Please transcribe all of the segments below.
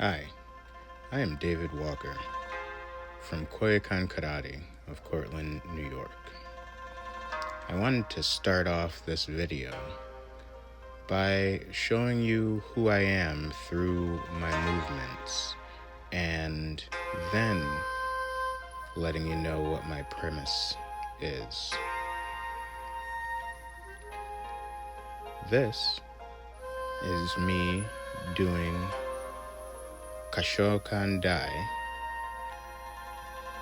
Hi, I am David Walker from Koyakan Karate of Cortland, New York. I wanted to start off this video by showing you who I am through my movements and then letting you know what my premise is. This is me doing Kashokan Dai,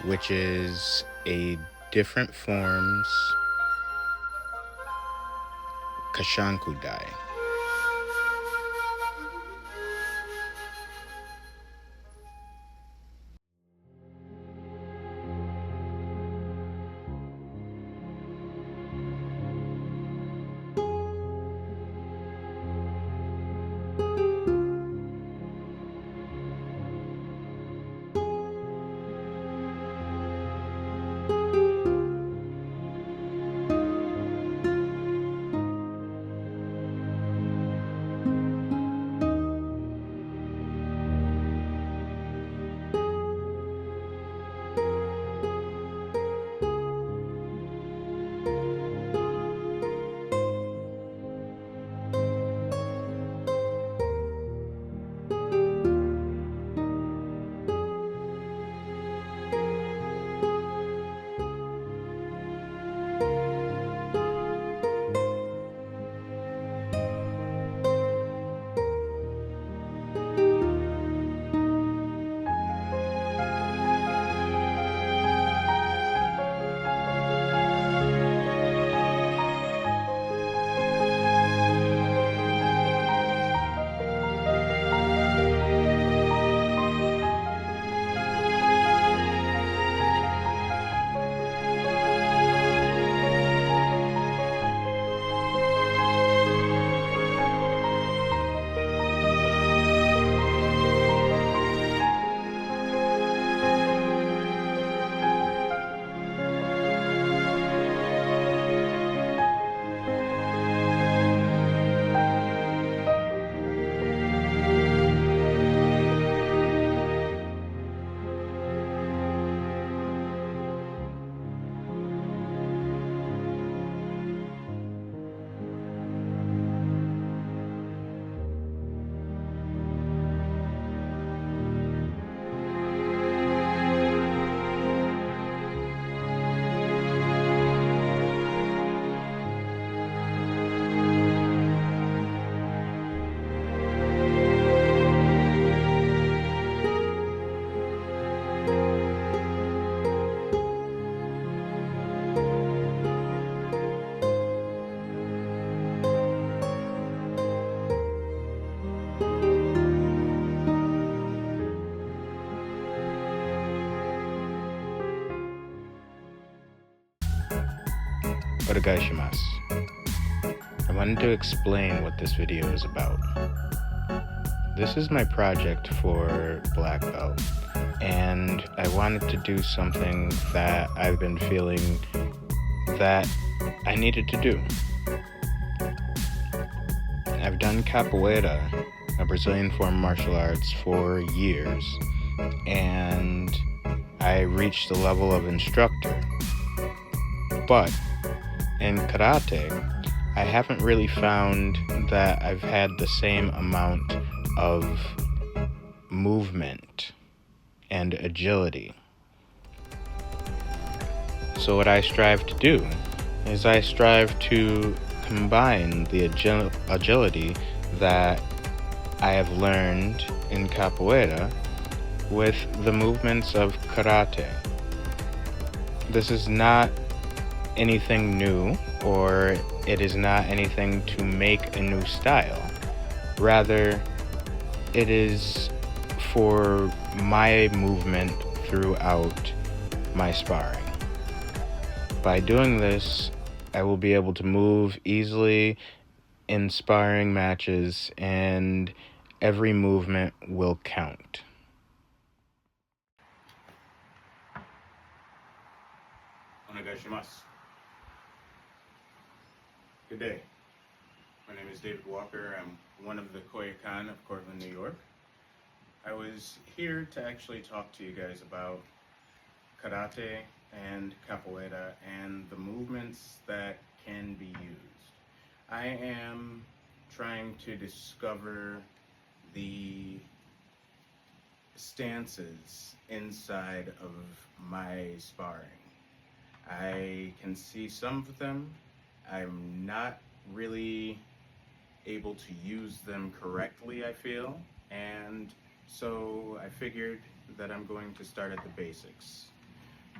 which is a different forms Kashanku Dai. Oregaishimasu. I wanted to explain what this video is about. This is my project for Black Belt, and I wanted to do something that I've been feeling that I needed to do. I've done capoeira, a Brazilian form of martial arts, for years, and I reached the level of instructor. But in karate, I haven't really found that I've had the same amount of movement and agility. So what I strive to do is I strive to combine the agility that I have learned in capoeira with the movements of karate. This is not anything new, or it is not anything to make a new style. Rather, it is for my movement throughout my sparring. By doing this, I will be able to move easily in sparring matches, and every movement will count. Onegaishimasu. Good day. My name is David Walker. I'm one of the Koyakan of Cortland, New York. I was here to actually talk to you guys about karate and capoeira and the movements that can be used. I am trying to discover the stances inside of my sparring. I can see some of them. I'm not really able to use them correctly, I feel. And so I figured that I'm going to start at the basics.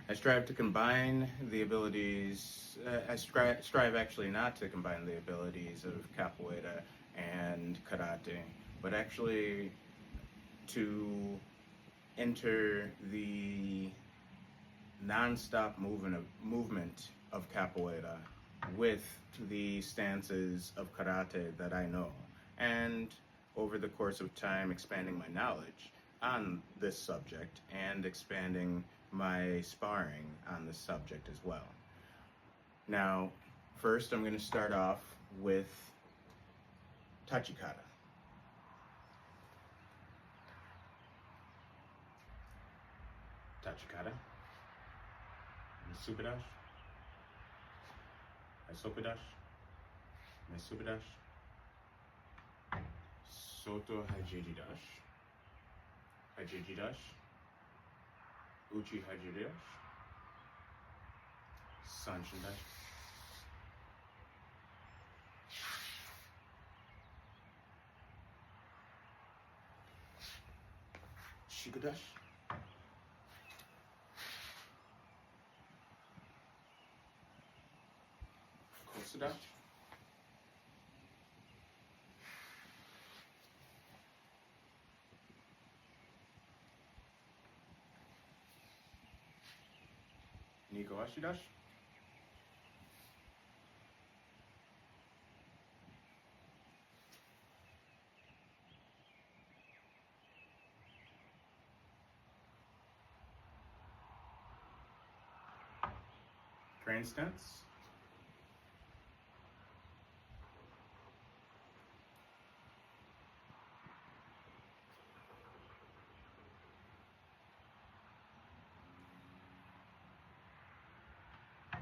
I strive to combine the abilities, strive actually not to combine the abilities of capoeira and karate, but actually to enter the non-stop movement of capoeira with the stances of karate that I know, and over the course of time expanding my knowledge on this subject and expanding my sparring on this subject as well. Now, first I'm going to start off with Tachikata. Tachikata, Misubidash, Isopidash, Misubidash, Soto Hajijidash, Hajijidash, Uchi Hajijidash, Sanshindash, Shikudash, Kosudash, Niko Ashidash, Crane Stance,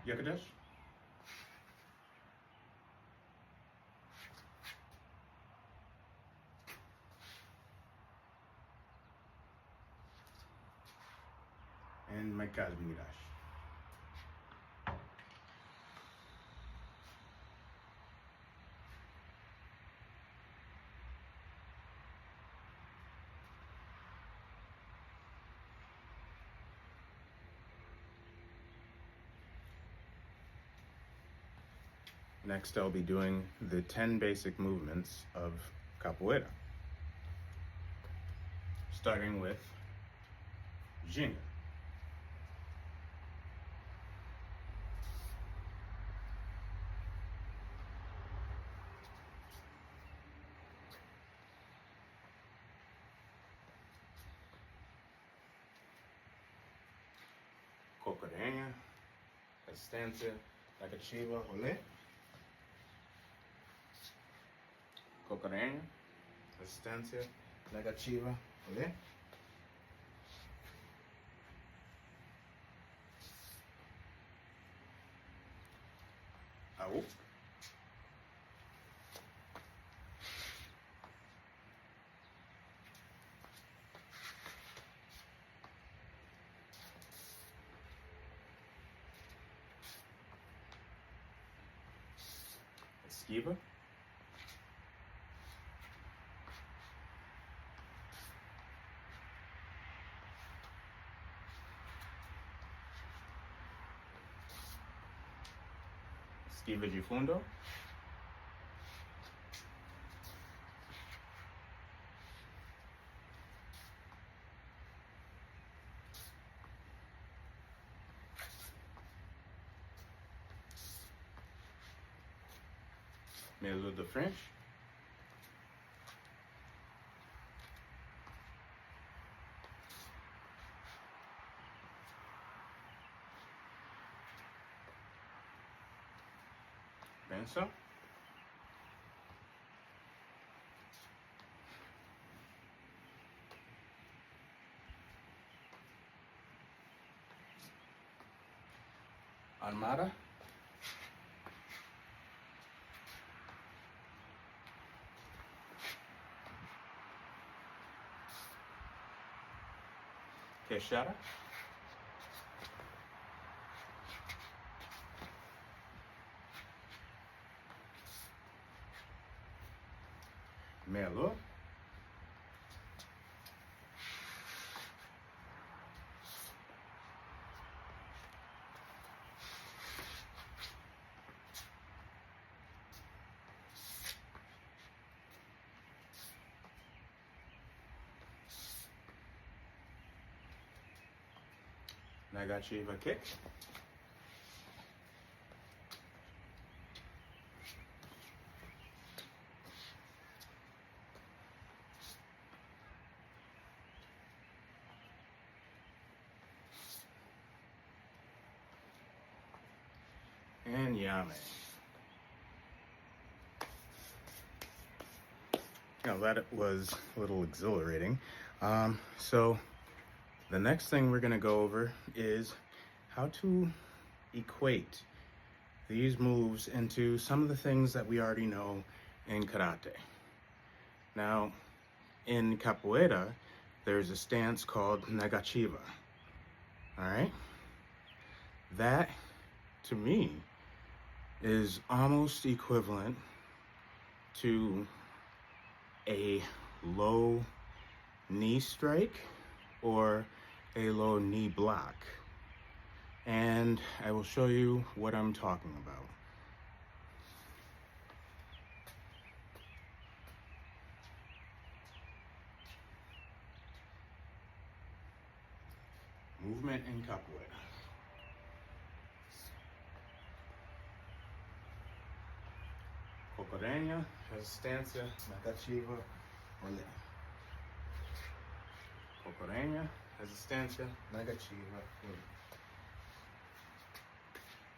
Yakudash, and my Kazumi-dash. Next, I'll be doing the 10 basic movements of capoeira, starting with Ginga. Cocarenha, Estancia, Lagachiva, Olé. Cocarenha, Estancia, Lagachiva, Olé. Au. Esquiva. Esquiva de fundo. Meio de frente. Benção. Armada. Queixada. Meia-lua. Negativa kick. And Yame. Now that was a little exhilarating. So the next thing we're gonna go over is how to equate these moves into some of the things that we already know in karate. Now, in capoeira, there's a stance called negativa. All right? That, to me, is almost equivalent to a low knee strike or a low knee block. And I will show you what I'm talking about. Movement in capoeira. Cocorena, resistência, negativa, olé. Cocorena, resistência, negativa, olé.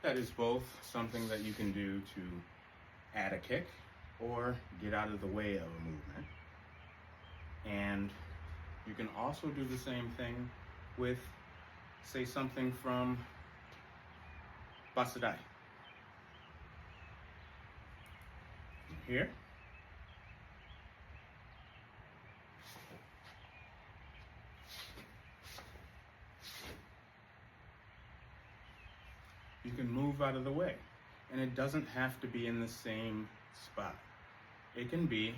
That is both something that you can do to add a kick or get out of the way of a movement. And you can also do the same thing with, say, something from Basadai. Here. You can move out of the way. And it doesn't have to be in the same spot. It can be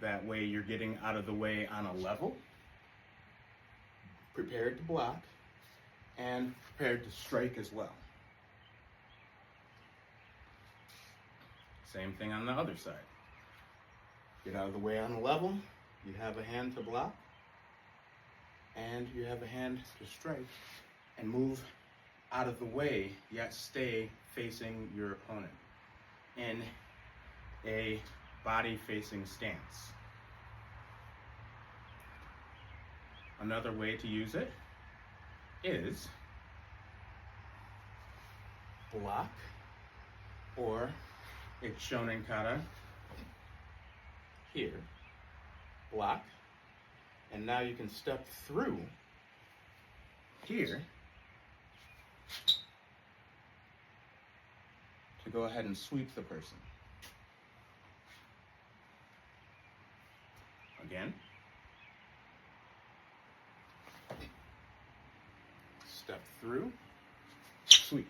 that way you're getting out of the way on a level, prepared to block, and prepared to strike as well. Same thing on the other side. Get out of the way on a level, you have a hand to block, and you have a hand to strike, and move out of the way, yet stay facing your opponent in a body-facing stance. Another way to use it is block, or it's shown in kata here, block, and now you can step through here to go ahead and sweep the person. Again, step through, sweep.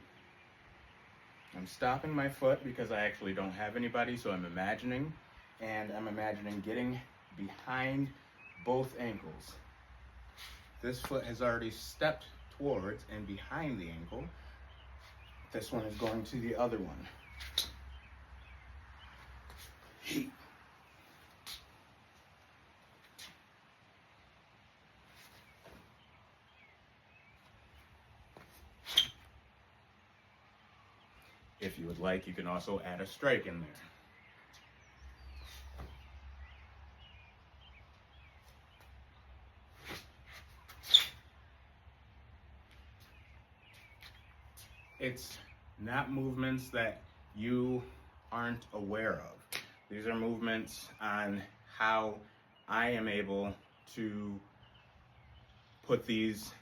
I'm stopping my foot because I actually don't have anybody, so I'm imagining getting behind both ankles. This foot has already stepped towards and behind the ankle. This one is going to the other one. Heat. If you would like, you can also add a strike in there. It's not movements that you aren't aware of. These are movements on how I am able to put these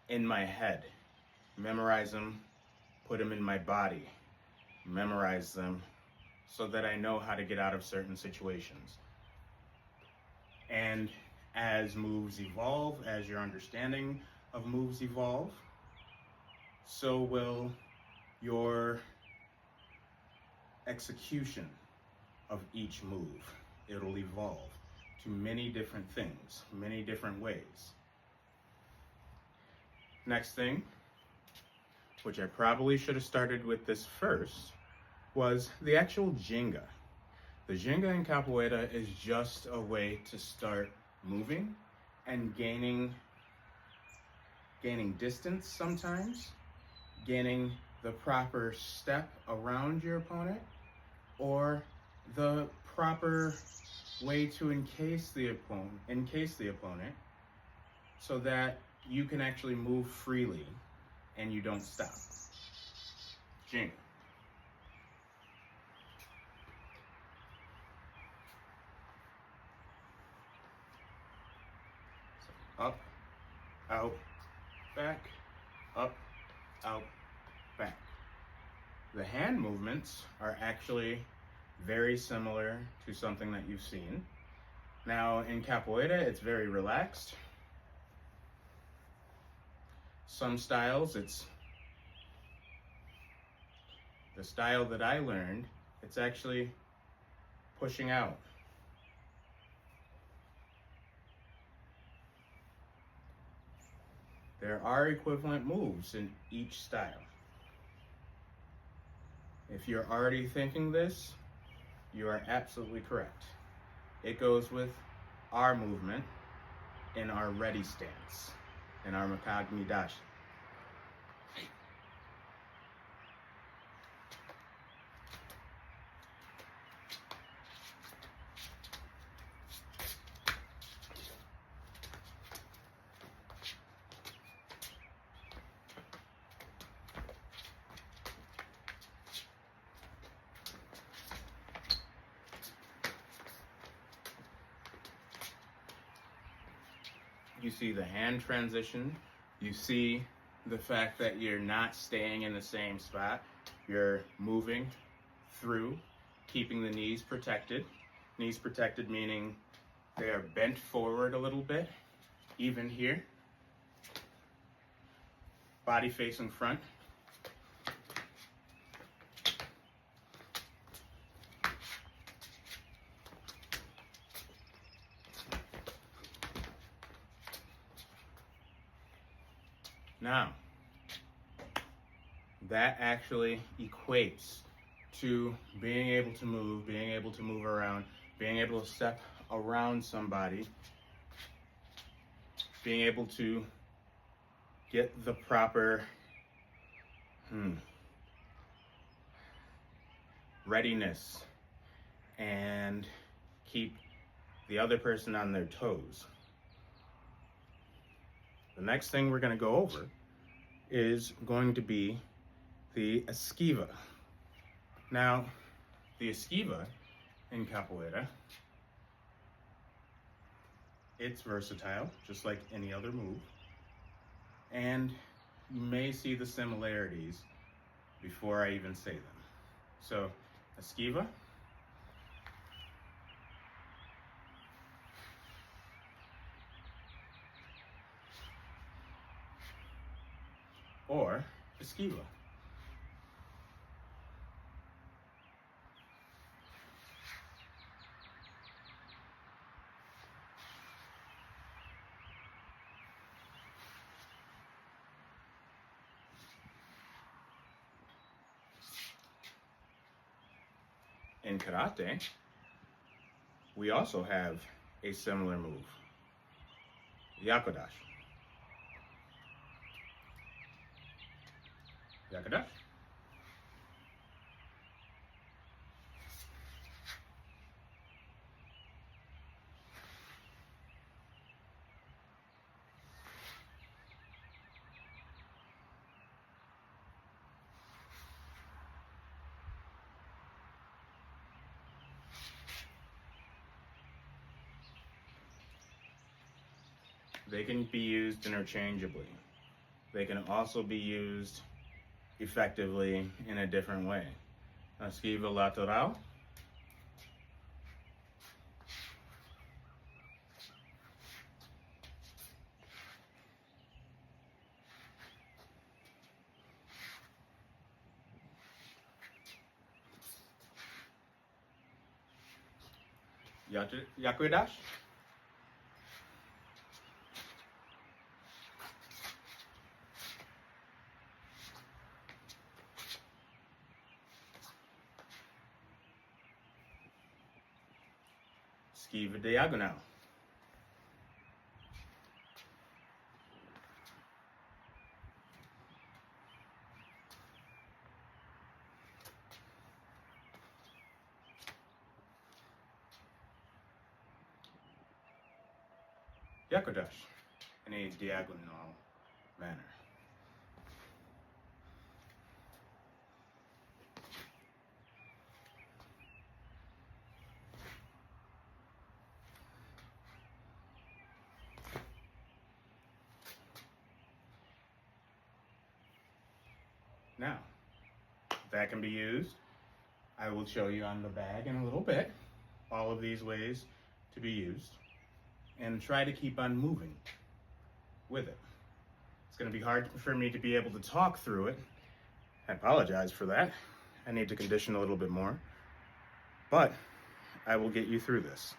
in my head, memorize them, put them in my body, memorize them so that I know how to get out of certain situations. And as moves evolve, as your understanding of moves evolve, so will your execution of each move. It'll evolve to many different things, many different ways. Next thing, which I probably should have started with this first, was the actual Ginga. The Ginga in Capoeira is just a way to start moving and gaining distance sometimes, gaining the proper step around your opponent, or the proper way to encase the opponent so that you can actually move freely and you don't stop. Ginga. Up, out, back, up, out, back. The hand movements are actually very similar to something that you've seen. Now in Capoeira, it's very relaxed. Some styles, it's the style that I learned, it's actually pushing out. There are equivalent moves in each style. If you're already thinking this, you are absolutely correct. It goes with our movement in our ready stance, in our Makagami Dashi. You see the hand transition. You see the fact that you're not staying in the same spot. You're moving through, keeping the knees protected. Knees protected meaning they are bent forward a little bit, even here. Body facing front. Now, that actually equates to being able to move around, being able to step around somebody, being able to get the proper readiness and keep the other person on their toes. The next thing we're going to go over is going to be the esquiva. Now, the esquiva in Capoeira, it's versatile, just like any other move. And you may see the similarities before I even say them. So, esquiva. Or esquiva. In karate, we also have a similar move, yakudashi. Yakudashi. they can be used interchangeably. They can also be used effectively in a different way. Esquiva lateral. Yakudash. Esquiva diagonal. Yakudash in a diagonal manner. Now, that can be used. I will show you on the bag in a little bit all of these ways to be used, and try to keep on moving with it. It's going to be hard for me to be able to talk through it. I apologize for that. I need to condition a little bit more, but I will get you through this.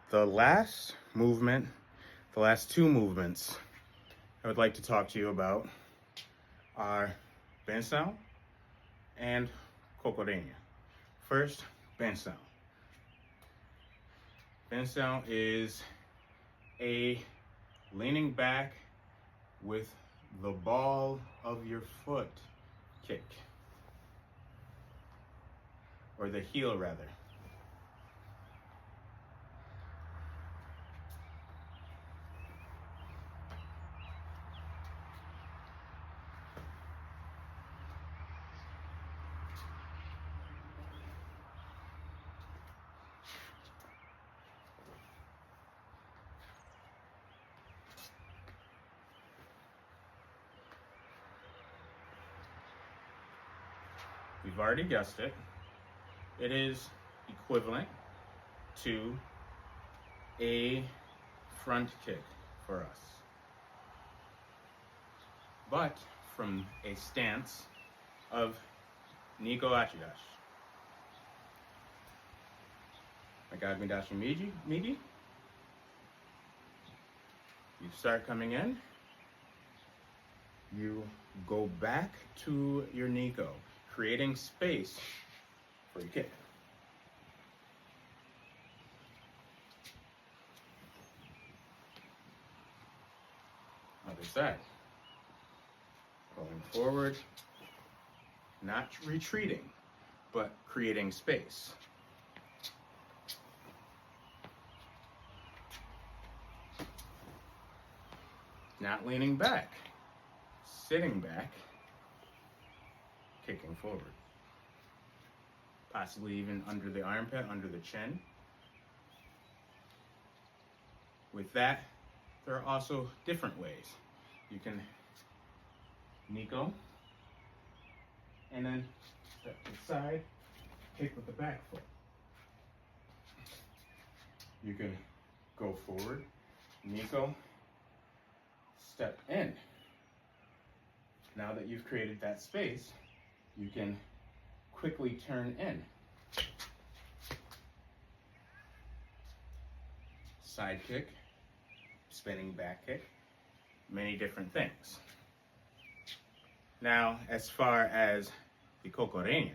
The last movement, the last two movements I would like to talk to you about are bensão and cocorena. First, bensão. Bensão is a leaning back with the ball of your foot kick, or the heel rather. You've already guessed it. It is equivalent to a front kick for us, but from a stance of Nico Achidash. Agagmi Dashi Migi. You start coming in, you go back to your Nico, creating space for your kick. Other side. Going forward, not retreating, but creating space. Not leaning back, sitting back, kicking forward. Possibly even under the armpit, under the chin. With that, there are also different ways. You can Nico, and then step to the side, kick with the back foot. You can go forward, Nico, step in. Now that you've created that space, you can quickly turn in. Side kick, spinning back kick, many different things. Now, as far as the cocorena,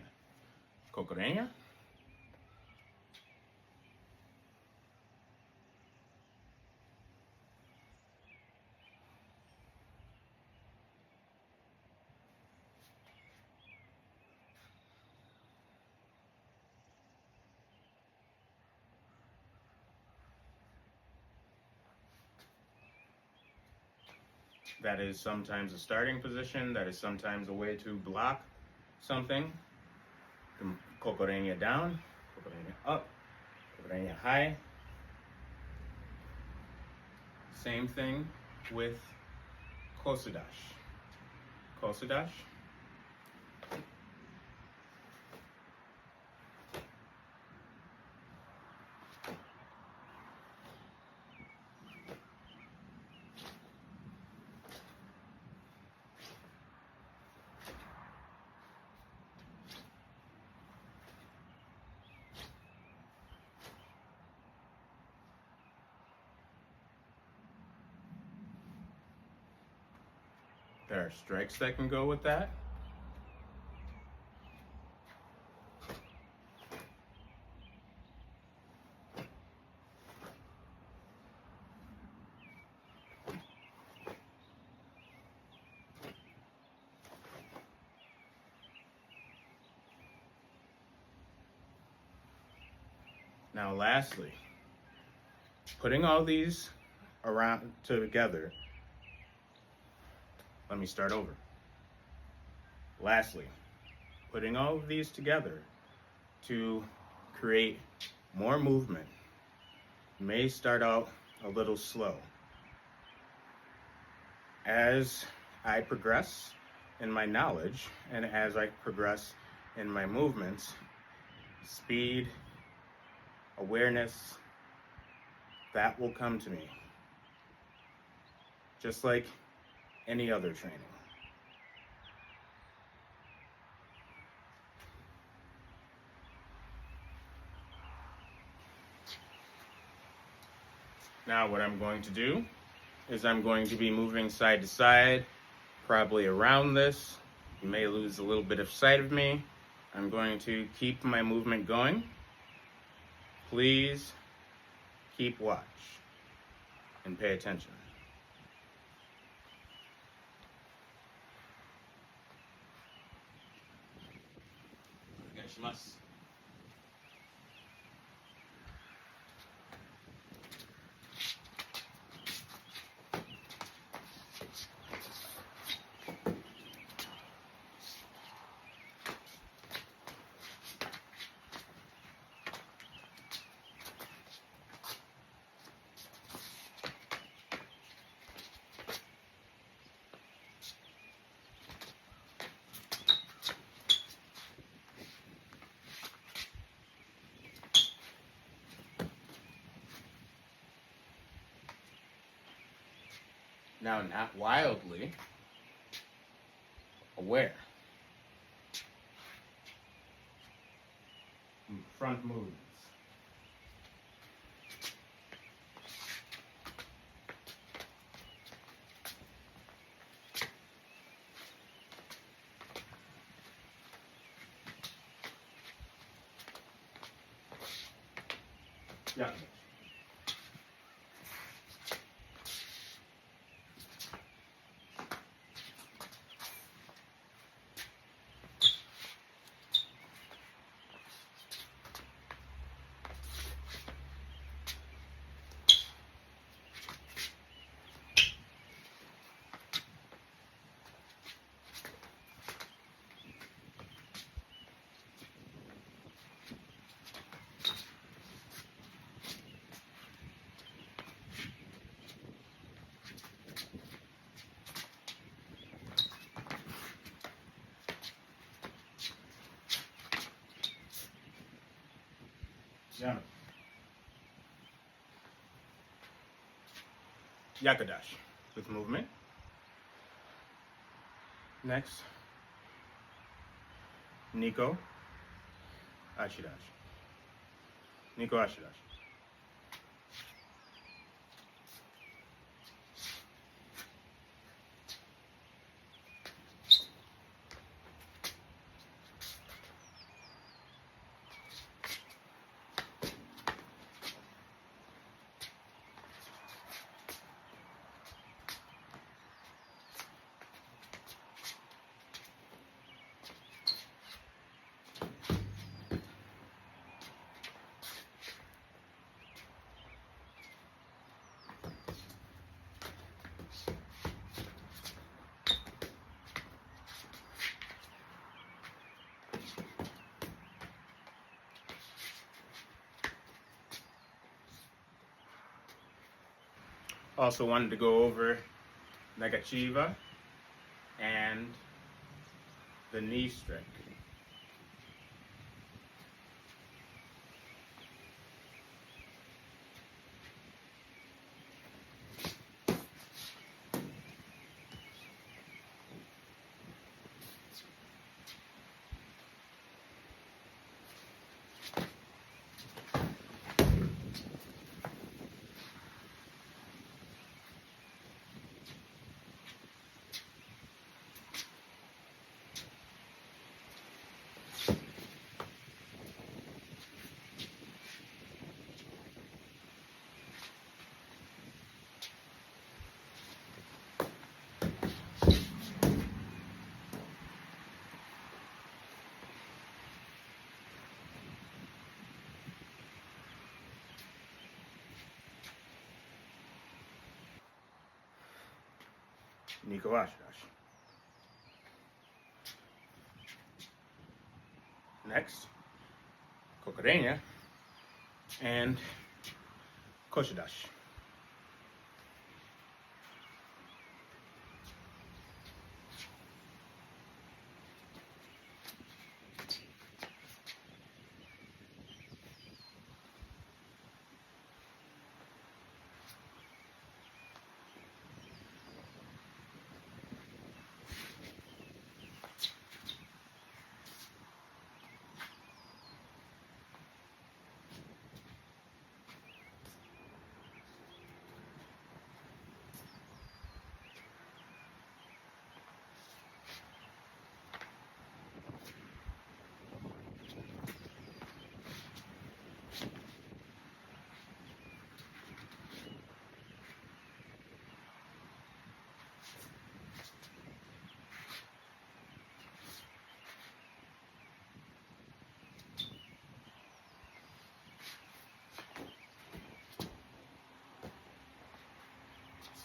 that is sometimes a starting position, that is sometimes a way to block something. Cocorena down, cocorena up, cocorena high, Same thing with kosudashi. Kosudashi. There are strikes that can go with that. Now lastly, putting all these around together, let me start over. Lastly, putting all of these together to create more movement may start out a little slow. As I progress in my knowledge and as I progress in my movements, speed, awareness, that will come to me. Just like any other training. Now what I'm going to do is I'm going to be moving side to side, probably around this. You may lose a little bit of sight of me. I'm going to keep my movement going. Please keep watch and pay attention. Now, not wildly, aware. Front movements. Yeah. Yeah. Yakudashi with movement. Next, Niko Ashidashi. Niko Ashidashi. Also wanted to go over Negachiva and the knee strike. Nico Ashdash. Next, Kokoreña and Koshidash.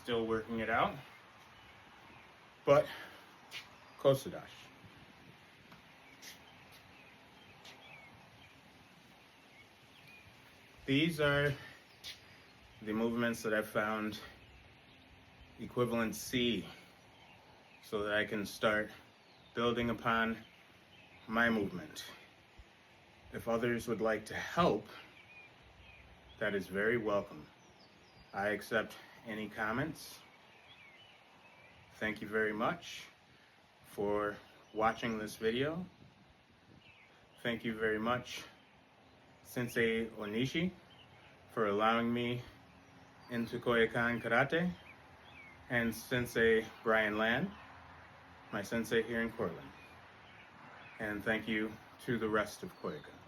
Still working it out, but Kosadash. These are the movements that I've found equivalent C, so that I can start building upon my movement. If others would like to help, that is very welcome. I accept any comments. Thank you very much for watching this video. Thank you very much, Sensei Onishi, for allowing me into Koyakan Karate, and Sensei Brian Land, my sensei here in Cortland. And thank you to the rest of Koyakan.